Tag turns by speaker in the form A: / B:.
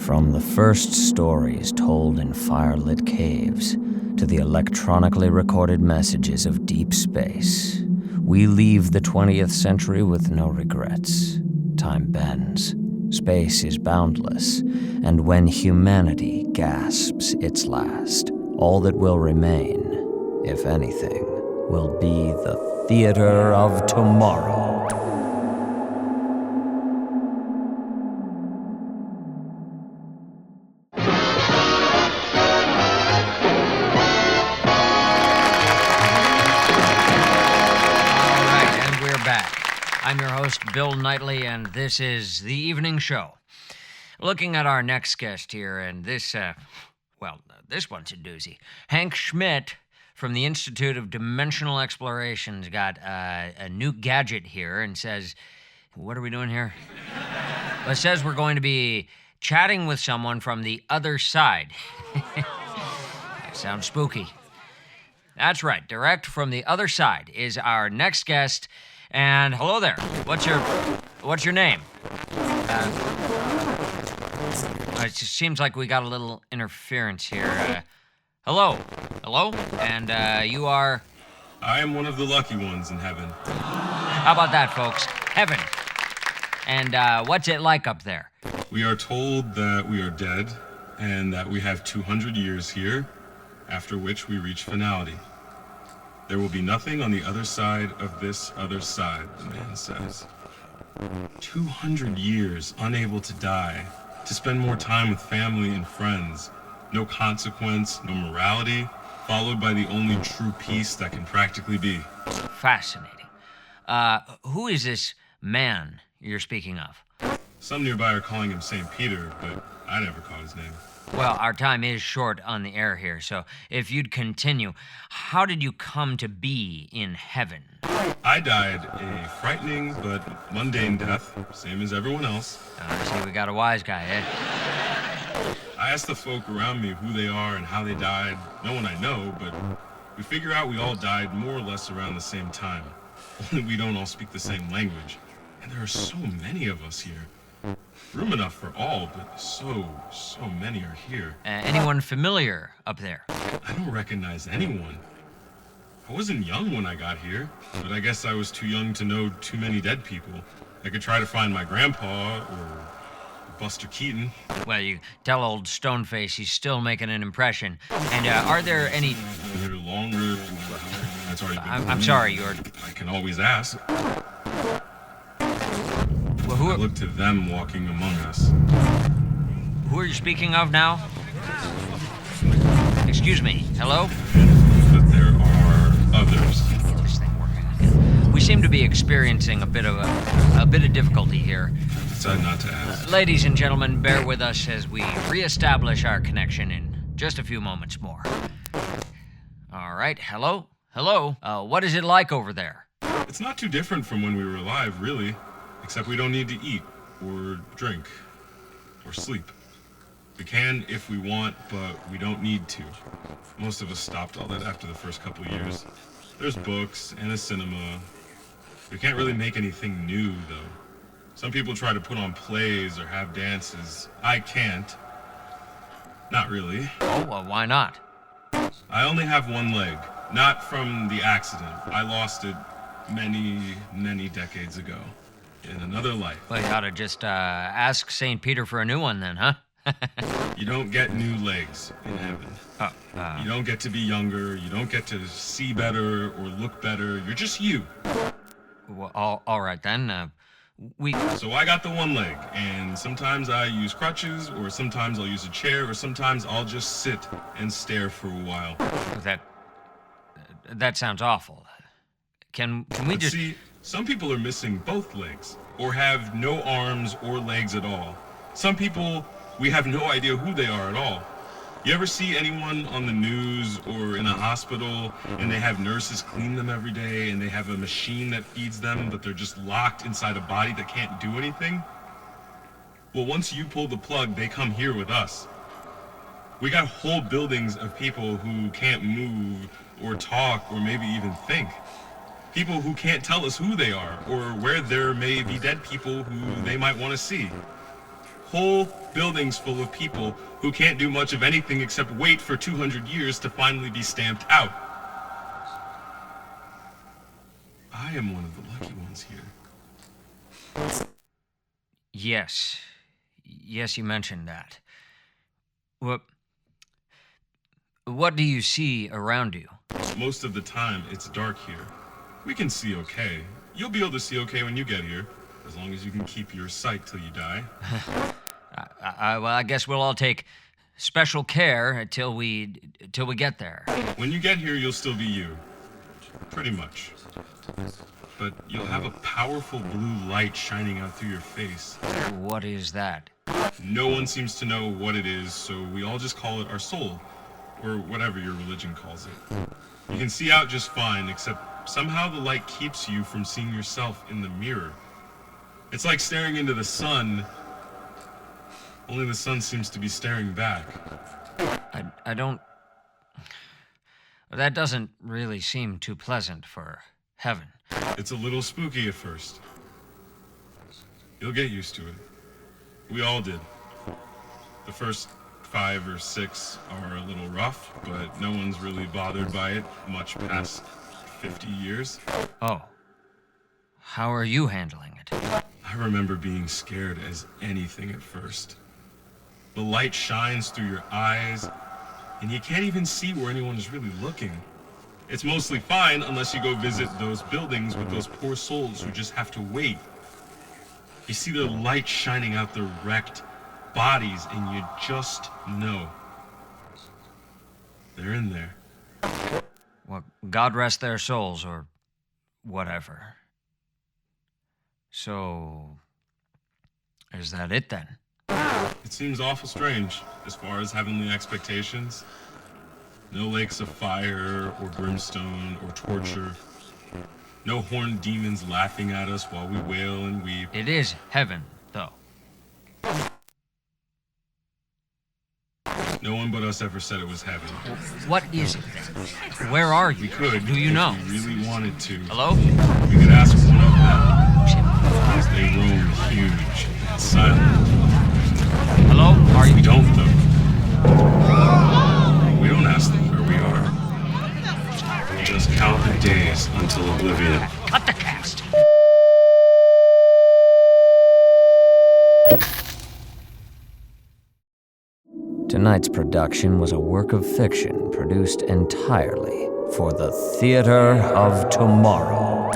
A: From the first stories told in firelit caves to the electronically recorded messages of deep space, we leave the 20th century with no regrets. Time bends, space is boundless, and when humanity gasps its last, all that will remain, if anything, will be the theater of tomorrow.
B: I'm your host, Bill Knightley, and this is The Evening Show. Looking at our next guest here, and this one's a doozy. Hank Schmidt from the Institute of Dimensional Exploration's got a new gadget here and says, what are we doing here? Well, it says we're going to be chatting with someone from the other side. That sounds spooky. That's right, direct from the other side is our next guest. And hello there. What's your name? It just seems like we got a little interference here. Hello, and you are?
C: I am one of the lucky ones in heaven.
B: How about that, folks? Heaven. And what's it like up there?
C: We are told that we are dead and that we have 200 years here, after which we reach finality. There will be nothing on the other side of this other side, the man says. 200 years unable to die, to spend more time with family and friends. No consequence, no morality, followed by the only true peace that can practically be.
B: Fascinating. Who is this man you're speaking of?
C: Some nearby are calling him St. Peter, but I never caught his name.
B: Well, our time is short on the air here, so if you'd continue, how did you come to be in heaven?
C: I died a frightening but mundane death, same as everyone else.
B: See, we got a wise guy, eh?
C: I asked the folk around me who they are and how they died. No one I know, but we figure out we all died more or less around the same time. Only we don't all speak the same language. And there are so many of us here. Room enough for all, but so many are here.
B: Anyone familiar up there?
C: I don't recognize anyone. I wasn't young when I got here, but I guess I was too young to know too many dead people. I could try to find my grandpa or Buster Keaton.
B: Well, you tell old Stoneface he's still making an impression. And are there any...
C: They're longer. That's already been
B: I'm sorry, you're...
C: I can always ask.
B: Well,
C: I look to them walking among us.
B: Who are you speaking of now? Excuse me. Hello?
C: But there are others.
B: Get this thing working. We seem to be experiencing a bit of difficulty here.
C: Decide not to ask.
B: Ladies and gentlemen, bear with us as we reestablish our connection in just a few moments more. All right. Hello? What is it like over there?
C: It's not too different from when we were alive, really. Except we don't need to eat, or drink, or sleep. We can if we want, but we don't need to. Most of us stopped all that after the first couple years. There's books and a cinema. We can't really make anything new, though. Some people try to put on plays or have dances. I can't. Not really.
B: Oh, well, why not?
C: I only have one leg. Not from the accident. I lost it many decades ago. In another life.
B: Well, you ought to just ask St. Peter for a new one then, huh?
C: You don't get new legs in heaven. You don't get to be younger. You don't get to see better or look better. You're just you.
B: Well, all right then.
C: So I got the one leg, and sometimes I use crutches, or sometimes I'll use a chair, or sometimes I'll just sit and stare for a while.
B: That sounds awful. Can we just...
C: See, some people are missing both legs, or have no arms or legs at all. Some people, we have no idea who they are at all. You ever see anyone on the news or in a hospital, and they have nurses clean them every day, and they have a machine that feeds them, but they're just locked inside a body that can't do anything? Well, once you pull the plug, they come here with us. We got whole buildings of people who can't move or talk or maybe even think. People who can't tell us who they are or where there may be dead people who they might want to see. whole buildings full of people who can't do much of anything except wait for 200 years to finally be stamped out. I am one of the lucky ones here.
B: Yes. Yes, you mentioned that. What do you see around you?
C: Most of the time, it's dark here. We can see okay. You'll be able to see okay when you get here, as long as you can keep your sight till you die.
B: Well, I guess we'll all take special care until we get there.
C: When you get here, you'll still be you. Pretty much. But you'll have a powerful blue light shining out through your face.
B: What is that?
C: No one seems to know what it is, so we all just call it our soul, or whatever your religion calls it. You can see out just fine, except somehow the light keeps you from seeing yourself in the mirror. It's like staring into the sun, only the sun seems to be staring back.
B: I don't... That doesn't really seem too pleasant for heaven.
C: It's a little spooky at first. You'll get used to it. We all did. The first 5 or 6 are a little rough, but no one's really bothered by it much past 50 years.
B: Oh. How are you handling it?
C: I remember being scared as anything at first. The light shines through your eyes, and you can't even see where anyone is really looking. It's mostly fine unless you go visit those buildings with those poor souls who just have to wait. You see the light shining out their wrecked bodies, and you just know they're in there.
B: Well, God rest their souls, or whatever. So, is that it then?
C: It seems awful strange as far as heavenly expectations. No lakes of fire or brimstone or torture. No horned demons laughing at us while we wail and weep.
B: It is heaven, though.
C: No one but us ever said it was heaven.
B: What is it then? Where are you?
C: We could,
B: Do you know?
C: if we really wanted to.
B: Hello?
C: We could ask one of them. Because they roam huge and silent.
B: Hello? Are you...
C: We don't, though. We don't ask them where we are. We just count the days until oblivion.
B: Cut the cast!
A: Tonight's production was a work of fiction produced entirely for the Theater of Tomorrow.